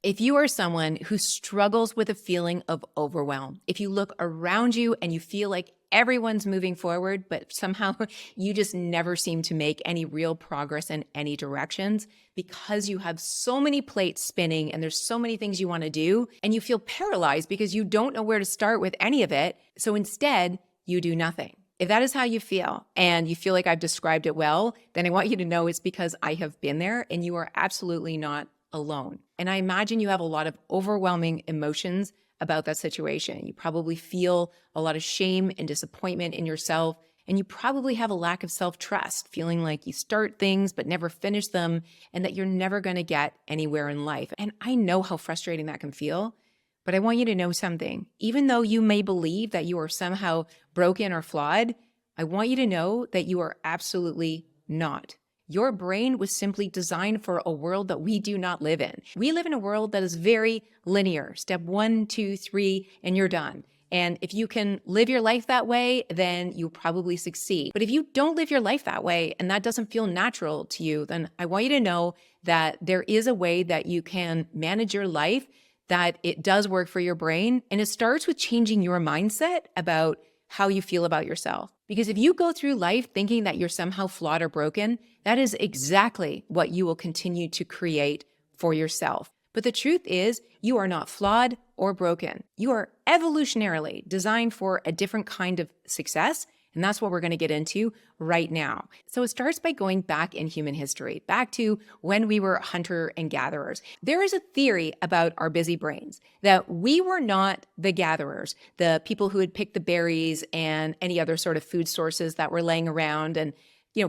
If you are someone who struggles with a feeling of overwhelm, if you look around you and you feel like everyone's moving forward, but somehow you just never seem to make any real progress in any directions because you have so many plates spinning and there's so many things you want to do, and you feel paralyzed because you don't know where to start with any of it. So instead, you do nothing. If that is how you feel and you feel like I've described it well, then I want you to know it's because I have been there and you are absolutely not alone. And I imagine you have a lot of overwhelming emotions about that situation. You probably feel a lot of shame and disappointment in yourself. And you probably have a lack of self-trust, feeling like you start things but never finish them and that you're never going to get anywhere in life. And I know how frustrating that can feel, but I want you to know something. Even though you may believe that you are somehow broken or flawed, I want you to know that you are absolutely not. Your brain was simply designed for a world that we do not live in. We live in a world that is very linear. Step 1, 2, 3, and you're done. And if you can live your life that way, then you'll probably succeed. But if you don't live your life that way and that doesn't feel natural to you, then I want you to know that there is a way that you can manage your life, that it does work for your brain. And it starts with changing your mindset about how you feel about yourself. Because if you go through life thinking that you're somehow flawed or broken, that is exactly what you will continue to create for yourself. But the truth is, you are not flawed or broken. You are evolutionarily designed for a different kind of success. And that's what we're going to get into right now. So it starts by going back in human history, back to when we were hunter and gatherers. There is a theory about our busy brains that we were not the gatherers, the people who had picked the berries and any other sort of food sources that were laying around and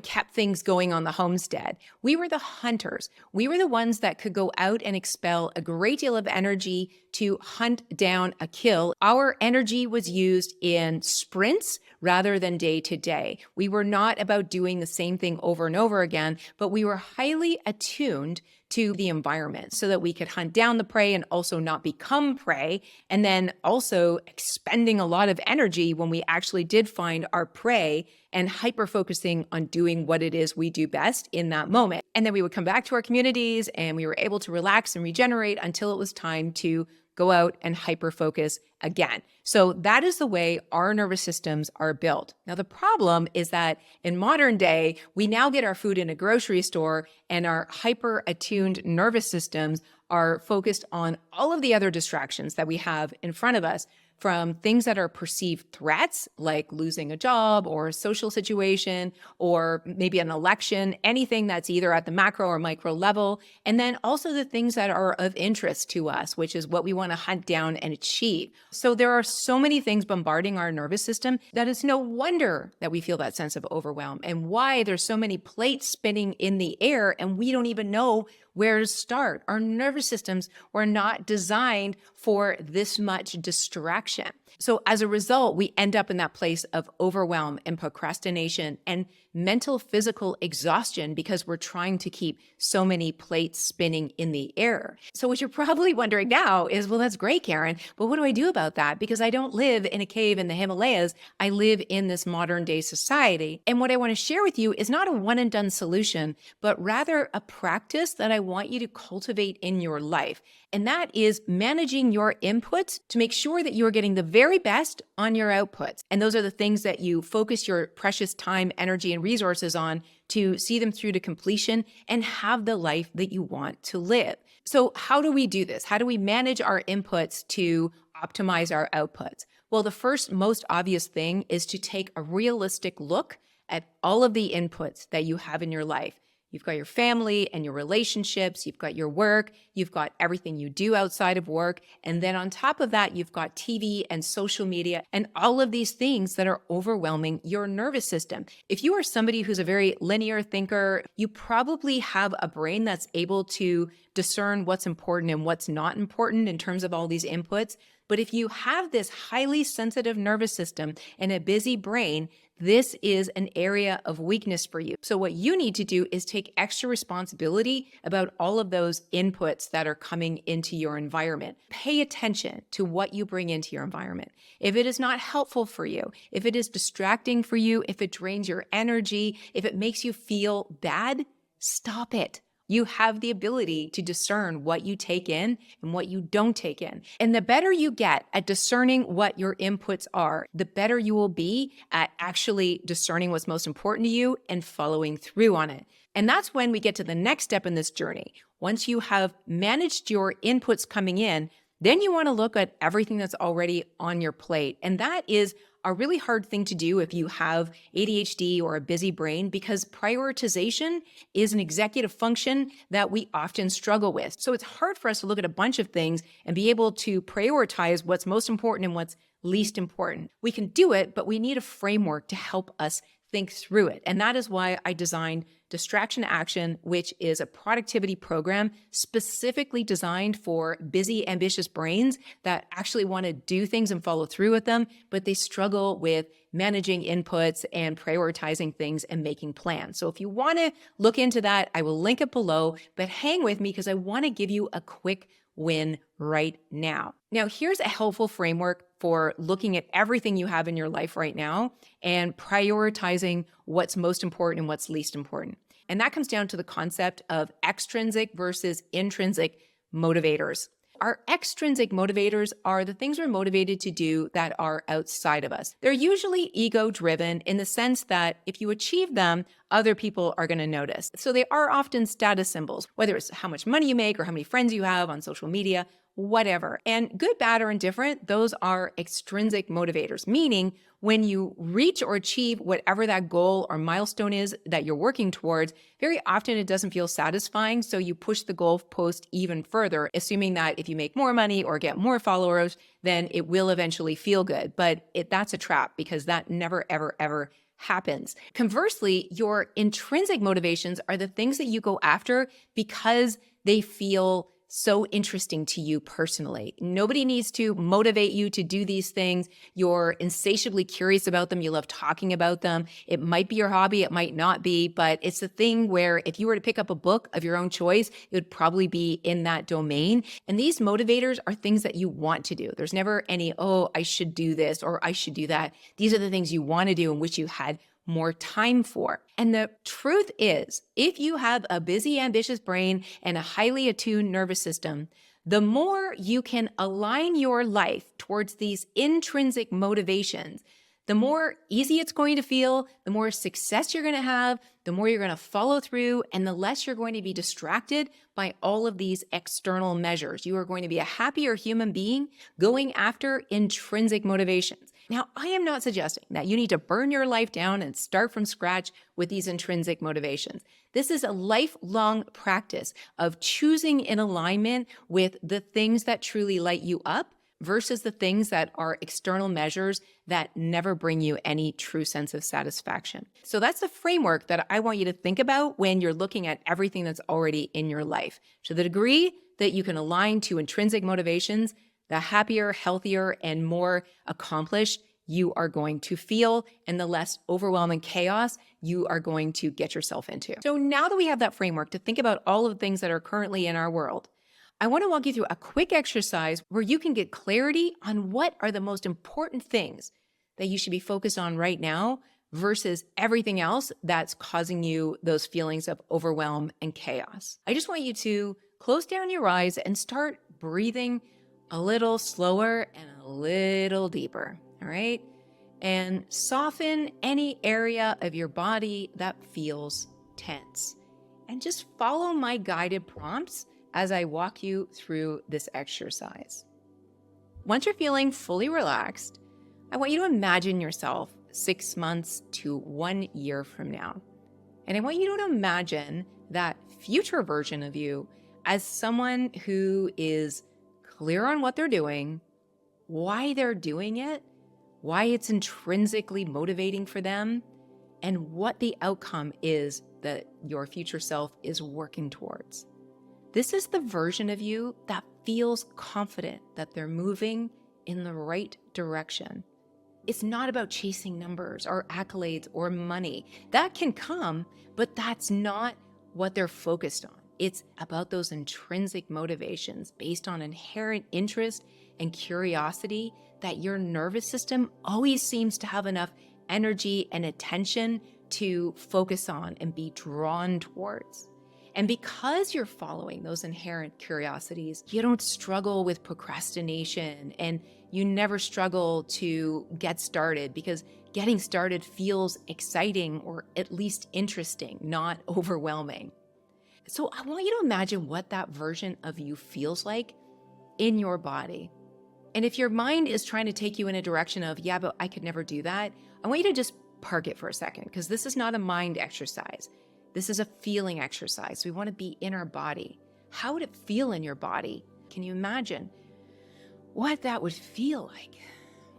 kept things going on the homestead. We were the hunters. We were the ones that could go out and expel a great deal of energy to hunt down a kill. Our energy was used in sprints rather than day to day. We were not about doing the same thing over and over again, but we were highly attuned to the environment so that we could hunt down the prey and also not become prey. And then also expending a lot of energy when we actually did find our prey and hyper-focusing on doing what it is we do best in that moment. And then we would come back to our communities and we were able to relax and regenerate until it was time to go out and hyper-focus again. So that is the way our nervous systems are built. Now, the problem is that in modern day, we now get our food in a grocery store and our hyper-attuned nervous systems are focused on all of the other distractions that we have in front of us, from things that are perceived threats, like losing a job or a social situation, or maybe an election, anything that's either at the macro or micro level. And then also the things that are of interest to us, which is what we want to hunt down and achieve. So there are so many things bombarding our nervous system that it's no wonder that we feel that sense of overwhelm, and why there's so many plates spinning in the air and we don't even know where to start. Our nervous systems were not designed for this much distraction. So as a result, we end up in that place of overwhelm and procrastination and mental, physical exhaustion because we're trying to keep so many plates spinning in the air. So what you're probably wondering now is, well, that's great, Caren, but what do I do about that? Because I don't live in a cave in the Himalayas. I live in this modern day society. And what I want to share with you is not a one and done solution, but rather a practice that I want you to cultivate in your life. And that is managing your inputs to make sure that you're getting the very best on your outputs. And those are the things that you focus your precious time, energy, and resources on to see them through to completion and have the life that you want to live. So how do we do this? How do we manage our inputs to optimize our outputs? Well, the first most obvious thing is to take a realistic look at all of the inputs that you have in your life. You've got your family and your relationships, you've got your work, you've got everything you do outside of work. And then on top of that, you've got TV and social media and all of these things that are overwhelming your nervous system. If you are somebody who's a very linear thinker, you probably have a brain that's able to discern what's important and what's not important in terms of all these inputs. But if you have this highly sensitive nervous system and a busy brain, this is an area of weakness for you. So what you need to do is take extra responsibility about all of those inputs that are coming into your environment. Pay attention to what you bring into your environment. If it is not helpful for you, if it is distracting for you, if it drains your energy, if it makes you feel bad, stop it. You have the ability to discern what you take in and what you don't take in. And the better you get at discerning what your inputs are, the better you will be at actually discerning what's most important to you and following through on it. And that's when we get to the next step in this journey. Once you have managed your inputs coming in, then you want to look at everything that's already on your plate. And that is a really hard thing to do if you have ADHD or a busy brain, because prioritization is an executive function that we often struggle with. So it's hard for us to look at a bunch of things and be able to prioritize what's most important and what's least important. We can do it, but we need a framework to help us think through it. And that is why I designed Distraction Action, which is a productivity program specifically designed for busy, ambitious brains that actually want to do things and follow through with them, but they struggle with managing inputs and prioritizing things and making plans. So if you want to look into that, I will link it below, but hang with me because I want to give you a quick win right now. Now, here's a helpful framework for looking at everything you have in your life right now and prioritizing what's most important and what's least important. And that comes down to the concept of extrinsic versus intrinsic motivators. Our extrinsic motivators are the things we're motivated to do that are outside of us. They're usually ego-driven in the sense that if you achieve them, other people are going to notice. So they are often status symbols, whether it's how much money you make or how many friends you have on social media, whatever. And good, bad, or indifferent, those are extrinsic motivators, meaning when you reach or achieve whatever that goal or milestone is that you're working towards, very often it doesn't feel satisfying. So you push the goalpost even further, assuming that if you make more money or get more followers, then it will eventually feel good. But that's a trap because that never, ever, ever happens. Conversely, your intrinsic motivations are the things that you go after because they feel so interesting to you personally. Nobody needs to motivate you to do these things. You're insatiably curious about them. You love talking about them. It might be your hobby, it might not be, but it's a thing where if you were to pick up a book of your own choice, it would probably be in that domain. And these motivators are things that you want to do. There's never any, oh, I should do this or I should do that. These are the things you want to do and which you had more time for. And the truth is, if you have a busy, ambitious brain and a highly attuned nervous system, the more you can align your life towards these intrinsic motivations, the more easy it's going to feel, the more success you're going to have, the more you're going to follow through, and the less you're going to be distracted by all of these external measures. You are going to be a happier human being going after intrinsic motivations. Now, I am not suggesting that you need to burn your life down and start from scratch with these intrinsic motivations. This is a lifelong practice of choosing in alignment with the things that truly light you up versus the things that are external measures that never bring you any true sense of satisfaction. So that's the framework that I want you to think about when you're looking at everything that's already in your life. To the degree that you can align to intrinsic motivations, the happier, healthier, and more accomplished you are going to feel, and the less overwhelming chaos you are going to get yourself into. So now that we have that framework to think about all of the things that are currently in our world, I want to walk you through a quick exercise where you can get clarity on what are the most important things that you should be focused on right now versus everything else that's causing you those feelings of overwhelm and chaos. I just want you to close down your eyes and start breathing a little slower and a little deeper, all right? And soften any area of your body that feels tense. And just follow my guided prompts as I walk you through this exercise. Once you're feeling fully relaxed, I want you to imagine yourself 6 months to 1 year from now. And I want you to imagine that future version of you as someone who is clear on what they're doing, why they're doing it, why it's intrinsically motivating for them, and what the outcome is that your future self is working towards. This is the version of you that feels confident that they're moving in the right direction. It's not about chasing numbers or accolades or money. That can come, but that's not what they're focused on. It's about those intrinsic motivations based on inherent interest and curiosity that your nervous system always seems to have enough energy and attention to focus on and be drawn towards. And because you're following those inherent curiosities, you don't struggle with procrastination and you never struggle to get started because getting started feels exciting or at least interesting, not overwhelming. So I want you to imagine what that version of you feels like in your body. And if your mind is trying to take you in a direction of, yeah, but I could never do that, I want you to just park it for a second because this is not a mind exercise. This is a feeling exercise. We want to be in our body. How would it feel in your body? Can you imagine what that would feel like?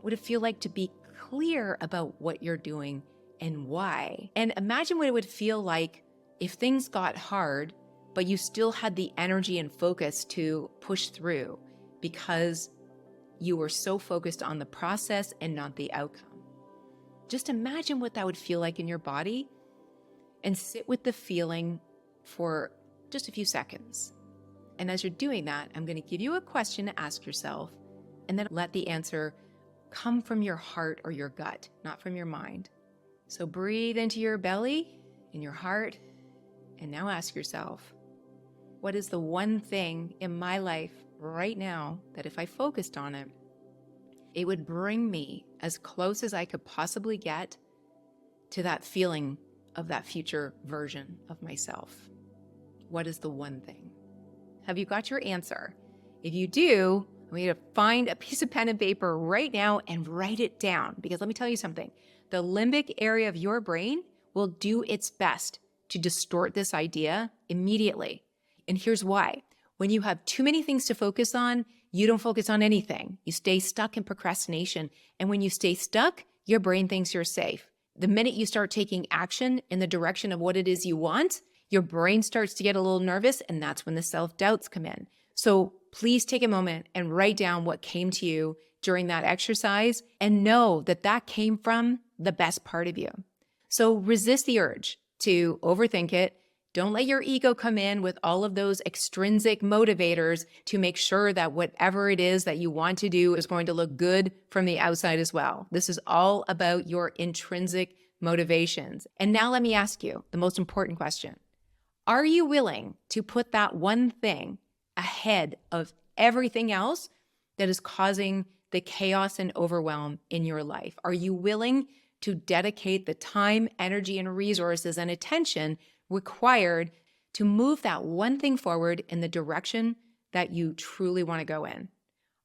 Would it feel like to be clear about what you're doing and why? And imagine what it would feel like if things got hard, but you still had the energy and focus to push through because you were so focused on the process and not the outcome. Just imagine what that would feel like in your body and sit with the feeling for just a few seconds. And as you're doing that, I'm going to give you a question to ask yourself and then let the answer come from your heart or your gut, not from your mind. So breathe into your belly, in your heart, and now ask yourself, what is the one thing in my life right now that if I focused on it, it would bring me as close as I could possibly get to that feeling of that future version of myself? What is the one thing? Have you got your answer? If you do, I want you to find a piece of pen and paper right now and write it down. Because let me tell you something, the limbic area of your brain will do its best to distort this idea immediately. And here's why. When you have too many things to focus on, you don't focus on anything. You stay stuck in procrastination. And when you stay stuck, your brain thinks you're safe. The minute you start taking action in the direction of what it is you want, your brain starts to get a little nervous, and that's when the self-doubts come in. So please take a moment and write down what came to you during that exercise and know that that came from the best part of you. So resist the urge to overthink it. Don't let your ego come in with all of those extrinsic motivators to make sure that whatever it is that you want to do is going to look good from the outside as well. This is all about your intrinsic motivations. And now let me ask you the most important question. Are you willing to put that one thing ahead of everything else that is causing the chaos and overwhelm in your life? Are you willing to dedicate the time, energy, and resources and attention required to move that one thing forward in the direction that you truly want to go in?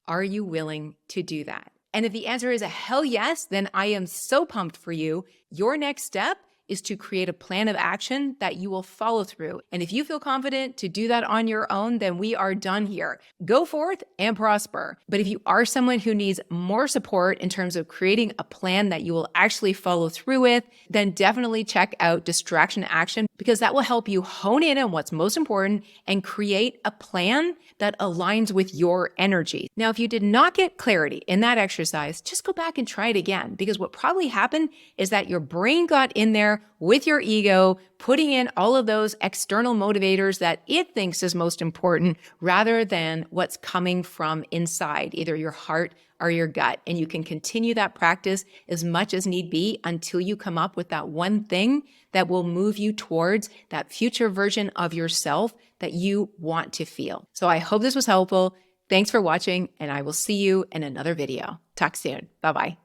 Are you willing to do that? And if the answer is a hell yes, then I am so pumped for you. Your next step is to create a plan of action that you will follow through. And if you feel confident to do that on your own, then we are done here. Go forth and prosper. But if you are someone who needs more support in terms of creating a plan that you will actually follow through with, then definitely check out Distraction Action, because that will help you hone in on what's most important and create a plan that aligns with your energy. Now, if you did not get clarity in that exercise, just go back and try it again, because what probably happened is that your brain got in there with your ego, putting in all of those external motivators that it thinks is most important rather than what's coming from inside, either your heart or your gut. And you can continue that practice as much as need be until you come up with that one thing that will move you towards that future version of yourself that you want to feel. So I hope this was helpful. Thanks for watching, and I will see you in another video. Talk soon. Bye-bye.